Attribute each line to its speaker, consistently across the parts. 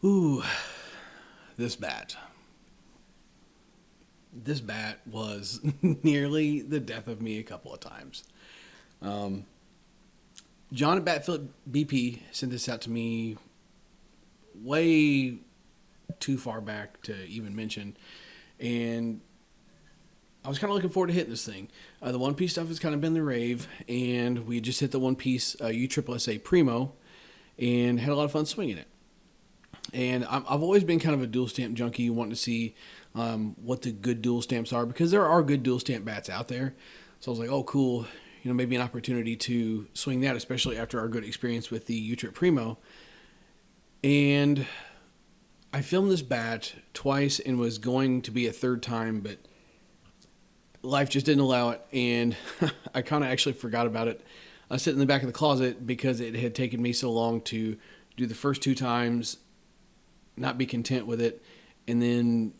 Speaker 1: Ooh, this bat. This bat was nearly the death of me a couple of times. John at Batflip BP sent this out to me way too far back to even mention. And I was kind of looking forward to hitting this thing. The One Piece stuff has kind of been the rave, and we just hit the One Piece USSSA Primo and had a lot of fun swinging it. And I've always been kind of a dual stamp junkie, wanting to see what the good dual stamps are, because there are good dual stamp bats out there. So I was like, oh, cool. Maybe an opportunity to swing that, especially after our good experience with the U-Trip Primo. And I filmed this bat twice and was going to be a third time, but life just didn't allow it. And I kind of actually forgot about it. I sit in the back of the closet because it had taken me so long to do the first two times, not be content with it, and then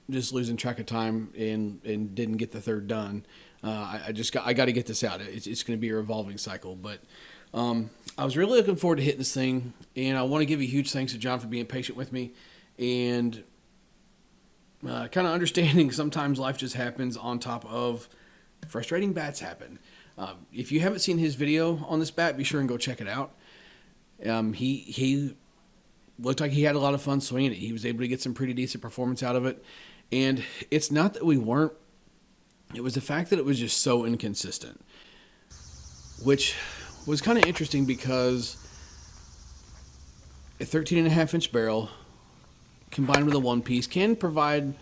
Speaker 1: just losing track of time and didn't get the third done. I got to get this out. It's going to be a revolving cycle. But I was really looking forward to hitting this thing, and I want to give a huge thanks to John for being patient with me and kind of understanding sometimes life just happens on top of frustrating bats happen. If you haven't seen his video on this bat, be sure and go check it out. He looked like he had a lot of fun swinging it. He was able to get some pretty decent performance out of it. And it's not that we weren't. It was the fact that it was just so inconsistent, which was kind of interesting because a 13.5-inch barrel combined with a one piece can provide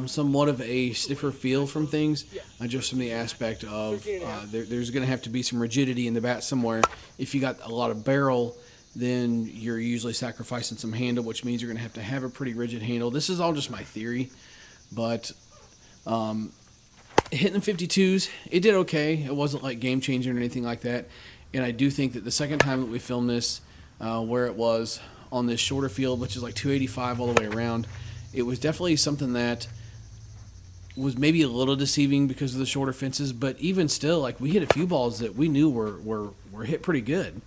Speaker 1: somewhat of a stiffer feel from things, just from the aspect of there's going to have to be some rigidity in the bat somewhere. If you got a lot of barrel, then you're usually sacrificing some handle, which means you're going to have a pretty rigid handle. This is all just my theory, but hitting the 52s, it did okay. It wasn't like game-changing or anything like that, and I do think that the second time that we filmed this, where it was on this shorter field, which is like 285 all the way around, it was definitely something that was maybe a little deceiving because of the shorter fences, but even still, like, we hit a few balls that we knew were hit pretty good.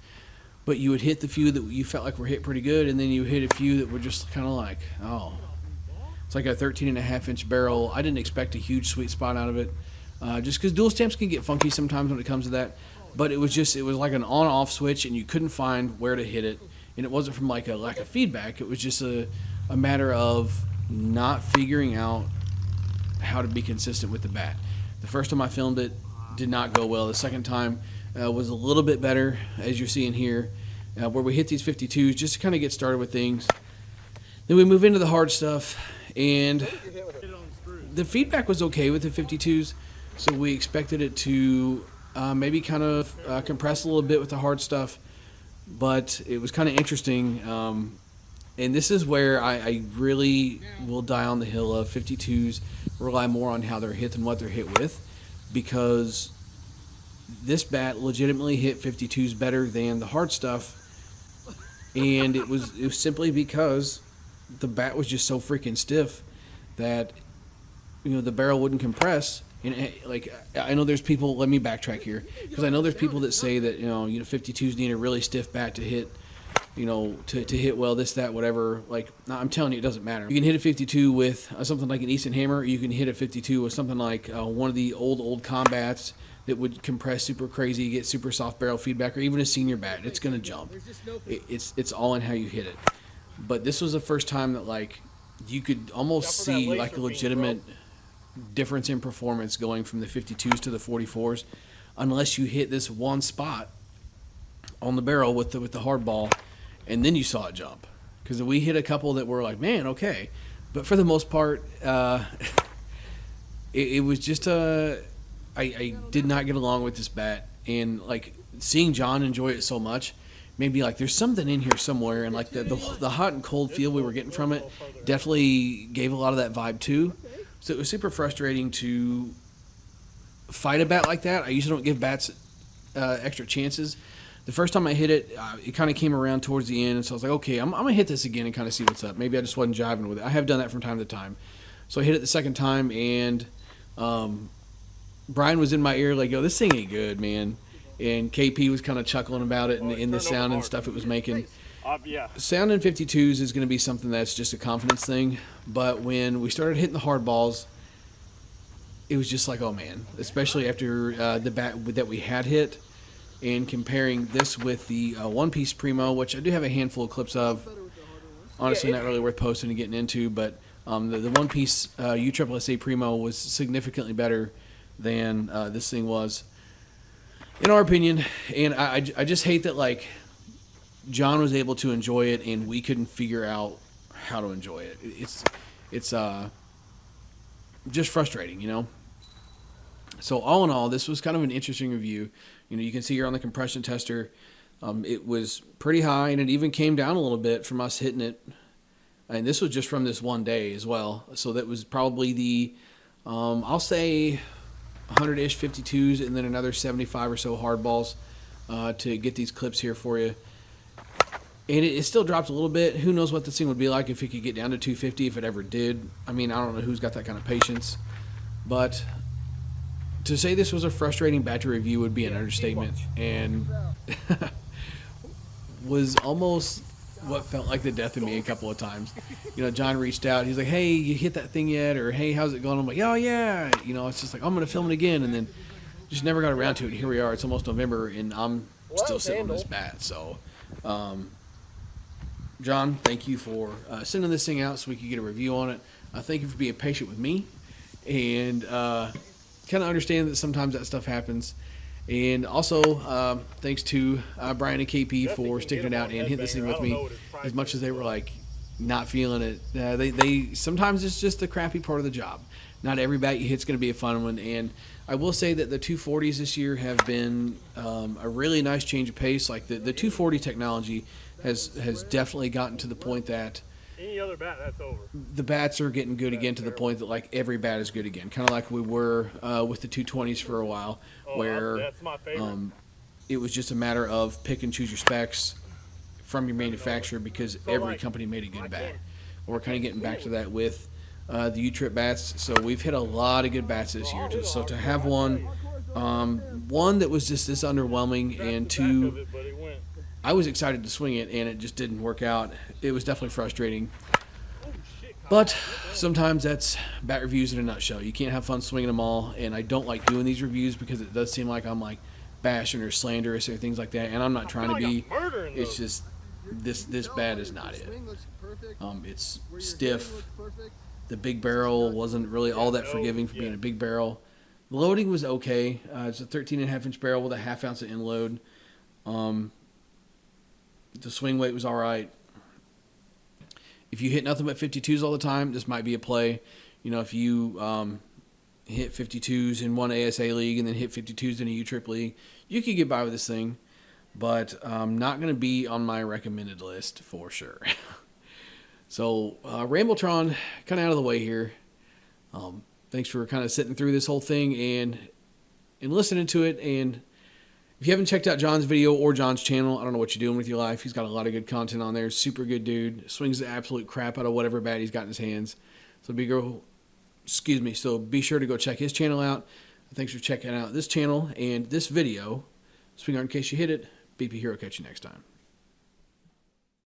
Speaker 1: But you would hit the few that you felt like were hit pretty good, and then you hit a few that were just kind of like, oh. It's like a 13.5-inch barrel. I didn't expect a huge sweet spot out of it, just because dual stamps can get funky sometimes when it comes to that. But it was like an on-off switch, and you couldn't find where to hit it. And it wasn't from like a lack of feedback. It was just a matter of not figuring out how to be consistent with the bat. The first time I filmed it did not go well. The second time was a little bit better, as you're seeing here, where we hit these 52s just to kind of get started with things. Then we move into the hard stuff, and the feedback was okay with the 52s, so we expected it to maybe kind of compress a little bit with the hard stuff, but it was kind of interesting. And this is where I really will die on the hill of 52s, rely more on how they're hit than what they're hit with, because this bat legitimately hit 52s better than the hard stuff, and it was simply because the bat was just so freaking stiff that the barrel wouldn't compress. And like, I know there's people. Let me backtrack here, because I know there's people that say that 52s need a really stiff bat to hit. To hit well, this, that, whatever. Like, I'm telling you, it doesn't matter. You can hit a 52 with something like an Easton Hammer. Or you can hit a 52 with something like one of the old combats that would compress super crazy, get super soft barrel feedback, or even a senior bat. It's going to jump. It's all in how you hit it. But this was the first time that, like, you could almost see like a legitimate difference in performance going from the 52s to the 44s, unless you hit this one spot on the barrel with the hard ball, and then you saw it jump. Because we hit a couple that were like, man, okay. But for the most part, it was just I did not get along with this bat. And, like, seeing John enjoy it so much made me like, there's something in here somewhere. And, like, the hot and cold feel we were getting from it definitely gave a lot of that vibe, too. So it was super frustrating to fight a bat like that. I usually don't give bats extra chances. The first time I hit it, it kind of came around towards the end, and so I was like, okay, I'm going to hit this again and kind of see what's up. Maybe I just wasn't jiving with it. I have done that from time to time. So I hit it the second time, and Brian was in my ear like, yo, this thing ain't good, man. And KP was kind of chuckling about it and in the sound and stuff it was making.
Speaker 2: Yeah.
Speaker 1: Sound in 52s is going to be something that's just a confidence thing. But when we started hitting the hard balls, it was just like, oh man, especially after the bat that we had hit, and comparing this with the One Piece Primo, which I do have a handful of clips of. Honestly, not really worth posting and getting into, but the One Piece USSSA Primo was significantly better than this thing was, in our opinion. And I just hate that, like, John was able to enjoy it and we couldn't figure out how to enjoy it. It's just frustrating, you know. So all in all, this was kind of an interesting review. You know, you can see here on the compression tester, it was pretty high, and it even came down a little bit from us hitting it. And this was just from this one day as well. So that was probably the, I'll say 100-ish 52s and then another 75 or so hard balls to get these clips here for you. And it still dropped a little bit. Who knows what this thing would be like if it could get down to 250, if it ever did. I mean, I don't know who's got that kind of patience. But to say this was a frustrating battery review would be an understatement, and was almost what felt like the death of me a couple of times. You know, John reached out. He's like, hey, you hit that thing yet? Or, hey, how's it going? I'm like, oh, yeah. You know, it's just like, I'm going to film it again. And then just never got around to it. Here we are. It's almost November, and I'm still sitting on this bat. So, John, thank you for sending this thing out so we could get a review on it. Thank you for being patient with me. And kind of understand that sometimes that stuff happens. And also, thanks to Brian and KP for sticking it out and hitting this thing with me. As much as they were like not feeling it, they sometimes it's just the crappy part of the job. Not every bat you hit's going to be a fun one. And I will say that the 240s this year have been a really nice change of pace. Like the 240 technology has definitely gotten to the point that
Speaker 2: any other bat, that's over.
Speaker 1: The bats are getting good again to the point that like every bat is good again. Kind of like we were with the 220s for a while, where
Speaker 2: that's my favorite.
Speaker 1: It was just a matter of pick and choose your specs from your manufacturer because every company made a good bat. We're kind of getting back to that with the U-Trip bats. So we've hit a lot of good bats this year. So to have one that was just this underwhelming, and two, I was excited to swing it and it just didn't work out. It was definitely frustrating. But sometimes that's bat reviews in a nutshell. You can't have fun swinging them all, and I don't like doing these reviews because it does seem like I'm like bashing or slanderous or things like that, and I'm not trying to be. It's just this bat is not it. It's stiff. The big barrel wasn't really all that forgiving for being a big barrel. The loading was okay. It's a 13.5-inch barrel with a half-ounce of end load. The swing weight was all right. If you hit nothing but 52s all the time, this might be a play. You know, if you hit 52s in one ASA league and then hit 52s in a U-Trip league, you could get by with this thing. But not going to be on my recommended list for sure. So, Rambletron, kind of out of the way here. Thanks for kind of sitting through this whole thing and listening to it. And if you haven't checked out John's video or John's channel, I don't know what you're doing with your life. He's got a lot of good content on there. Super good dude. Swings the absolute crap out of whatever bat he's got in his hands. So be sure to go check his channel out. Thanks for checking out this channel and this video. Swing hard in case you hit it. BP Hero. Catch you next time.